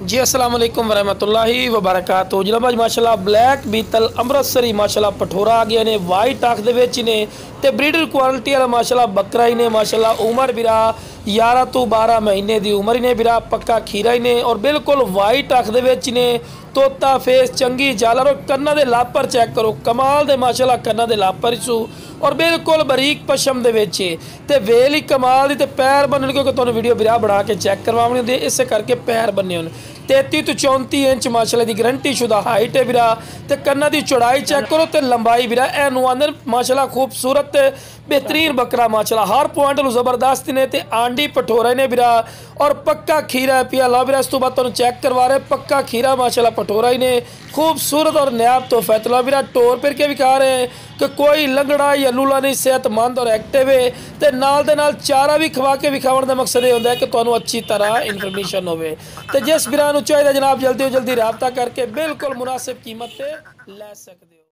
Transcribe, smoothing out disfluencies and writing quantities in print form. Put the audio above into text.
जी अस्सलाम वालेकुम वरहमतुल्लाहि वबरकातुहू। जनाब अज माशाल्लाह ब्लैक बीतल अमृतसरी माशाल्लाह पठोरा आ गए ने वाइट आख दे विच ने ते ब्रीडर क्वालिटी वाला माशाल्लाह बकरा ही ने माशाल्लाह उम्र बिरा 11 तो 12 महीने की उम्र ही ने बिरा पक्का खीरा ही ने और बिल्कुल वाइट आख दे विच ने तोता फेस चंगी झालर और कन्ना दे लापर चेक करो कमाल दे माशाल्लाह कन्ना दे लापर सू और बिल्कुल बरीक पशम दे विच ते वेल ही कमाल दी ते पैर बनने क्योंकि तुहानूं वीडियो बिरा बना के चेक करवानी होंदी इस करके पैर बनने होने 33 तो 34 इंच माशाल्लाह दी गारंटी शुदा हाइट है बिरा ते कन्ना दी चौड़ाई चेक करो ते लंबाई बिरा एनू आंदे माशाल्लाह खूबसूरत बेहतरीन बकरा माशाल्लाह हर पॉइंट जबरदस्त ने ते आंडी पठोरे ने बिरा और पक्का खीरा पिया ला बिरा। इस तो बाद तुहानूं चेक करवा रहे पक्का खीरा माशाल्लाह पठोरा ही ने खूबसूरत और नायाब तोहफा तला बिरा टोर फिर के विखा रहे हैं कि कोई लंगड़ा या लूला नहीं सेहतमंद और एक्टिव है ते नाल दे नाल चारा भी खवा के विखावन का मकसद ये होंदा है कि तुहानूं अच्छी तरह इन्फॉर्मेशन होवे ते जिस बिरा नूं चाहिए जनाब जल्दी राबता करके बिल्कुल मुनासिब कीमत ते लै सकदे हो।